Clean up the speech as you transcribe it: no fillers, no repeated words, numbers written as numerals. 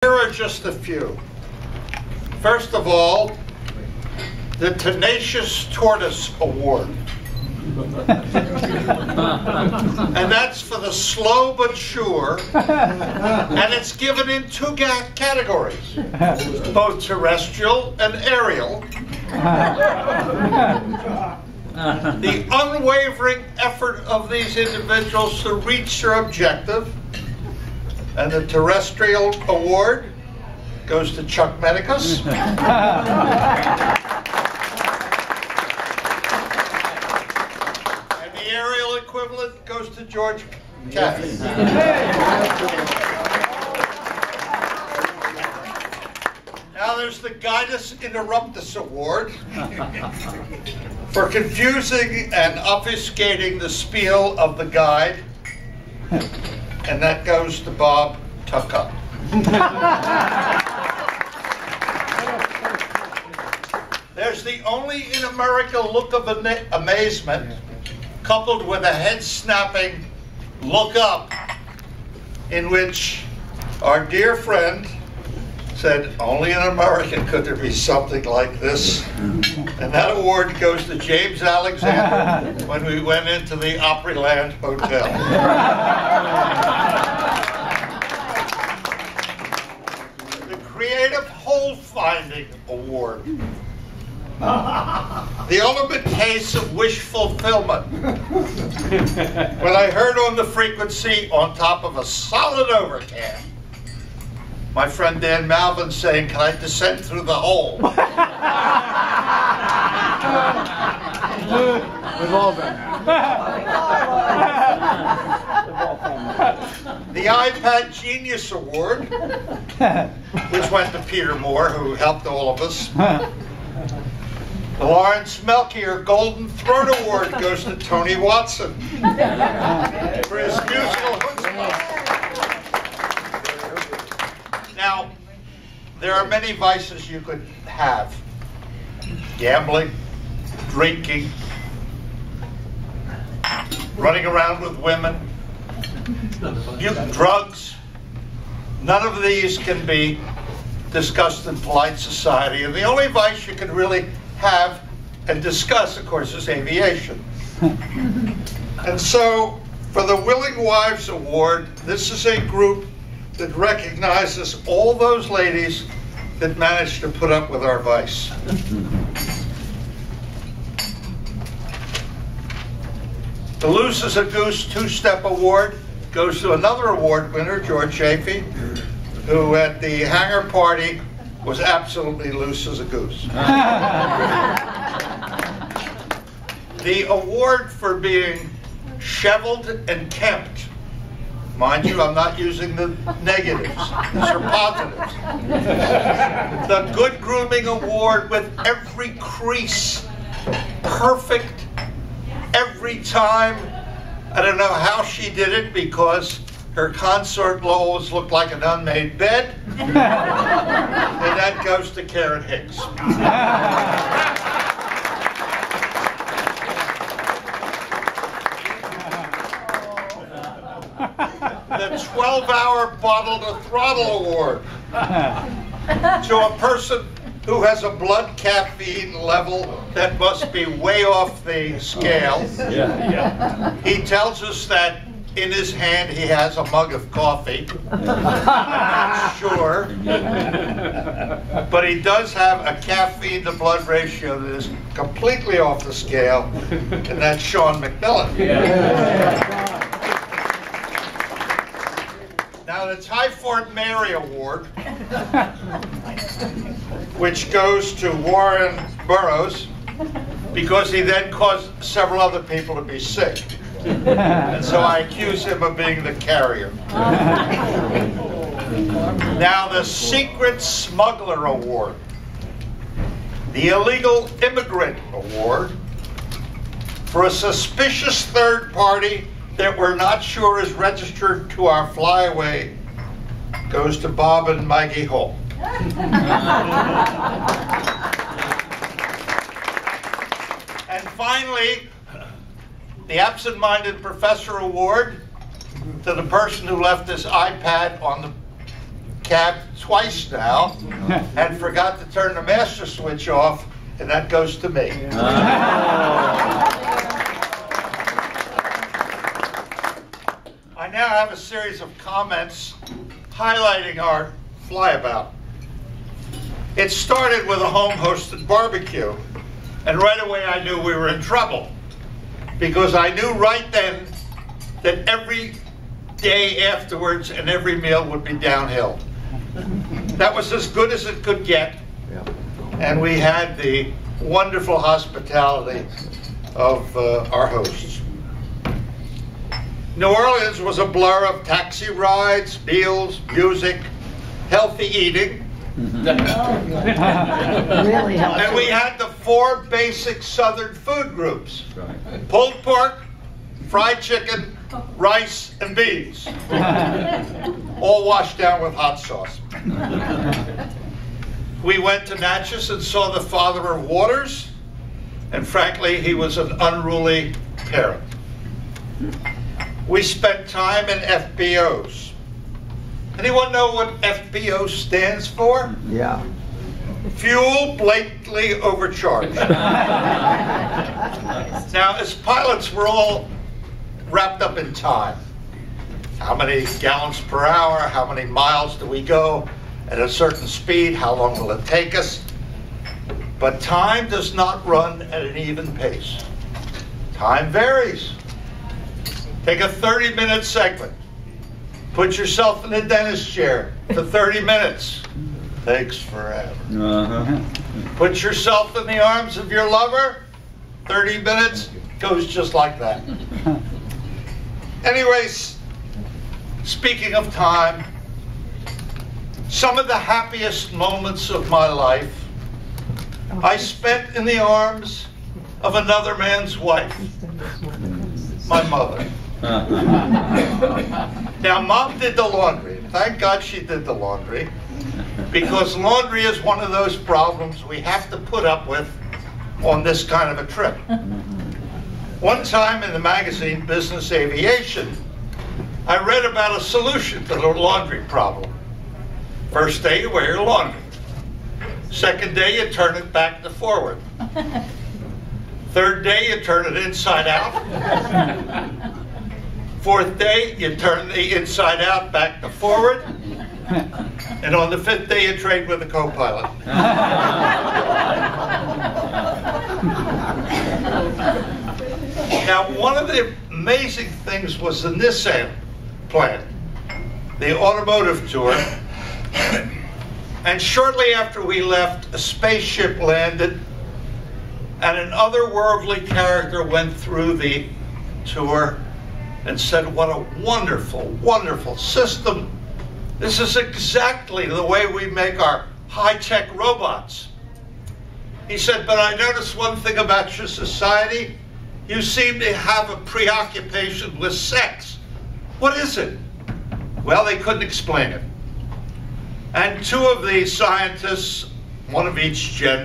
Here are just a few. First of all, the Tenacious Tortoise Award. And that's for the slow but sure. And it's given in two categories, both terrestrial and aerial. The unwavering effort of these individuals to reach their objective. And the terrestrial award goes to Chuck Medicus. And the aerial equivalent goes to George Caffey. Now there's the Guidus Interruptus Award for confusing and obfuscating the spiel of the guide. And that goes to Bob Tuckup. There's the only in America look of amazement, coupled with a head-snapping look up, in which our dear friend said, only in America could there be something like this. And that award goes to James Alexander when we went into the Opryland Hotel. The Creative Hole-Finding Award. The ultimate case of wish fulfillment. When I heard on the frequency on top of a solid overcast, my friend Dan Malvin saying, "Can I descend through the hole?" We've all been The iPad Genius Award, which went to Peter Moore, who helped all of us. The Lawrence Melchior Golden Throat Award goes to Tony Watson for his musical chutzpah. Now, there are many vices you could have. Gambling, drinking, running around with women, drugs. None of these can be discussed in polite society. And the only vice you can really have and discuss, of course, is aviation. And so, for the Willing Wives Award, this is a group that recognizes all those ladies that managed to put up with our vice. The Loose as a Goose Two-Step Award goes to another award winner, George Chaffee, who at the hangar party was absolutely loose as a goose. The award for being shoveled and kempt. Mind you, I'm not using the negatives. These are positives. The Good Grooming Award with every crease perfect every time. I don't know how she did it because her consort always looked like an unmade bed. And that goes to Karen Hicks. The 12-hour Bottle to Throttle Award to a person who has a blood caffeine level that must be way off the scale. He tells us that in his hand he has a mug of coffee. I'm not sure. But he does have a caffeine to blood ratio that is completely off the scale, and that's Sean McMillan. Now the Ty Fort Mary Award, which goes to Warren Burroughs, because he then caused several other people to be sick. And so I accuse him of being the carrier. Now the Secret Smuggler Award, the Illegal Immigrant Award, for a suspicious third party that we're not sure is registered to our flyaway, goes to Bob and Maggie Hall. And finally, the Absent-Minded Professor Award to the person who left this iPad on the cab twice now and forgot to turn the master switch off, and that goes to me. I now have a series of comments highlighting our flyabout. It started with a home-hosted barbecue, and right away I knew we were in trouble, because I knew right then that every day afterwards and every meal would be downhill. That was as good as it could get, and we had the wonderful hospitality of our hosts. New Orleans was a blur of taxi rides, meals, music, healthy eating. Really helpful. And we had the 4 basic Southern food groups: pulled pork, fried chicken, rice, and beans, all washed down with hot sauce. We went to Natchez and saw the father of waters, and frankly, he was an unruly parent. We spent time in FBOs. Anyone know what FBO stands for? Yeah. Fuel blatantly overcharged. Now, as pilots, we're all wrapped up in time. How many gallons per hour? How many miles do we go at a certain speed? How long will it take us? But time does not run at an even pace. Time varies. Take a 30-minute segment. Put yourself in a dentist chair for 30 minutes. Takes forever. Put yourself in the arms of your lover. 30 minutes goes just like that. Anyways, speaking of time, some of the happiest moments of my life I spent in the arms of another man's wife, my mother. Now, Mom did the laundry. Thank God she did the laundry, because laundry is one of those problems we have to put up with on this kind of a trip. One time in the magazine Business Aviation, I read about a solution to the laundry problem. First day, you wear your laundry. Second day, you turn it back to forward. Third day, you turn it inside out. Fourth day, you turn the inside out back to forward. And on the 5th day, you trade with a co-pilot. Now, one of the amazing things was the Nissan plant, the automotive tour. And shortly after we left, a spaceship landed, and an otherworldly character went through the tour and said, "What a wonderful, wonderful system. This is exactly the way we make our high-tech robots." He said, "But I noticed one thing about your society. You seem to have a preoccupation with sex. What is it?" Well, they couldn't explain it. And 2 of the scientists, one of each gender,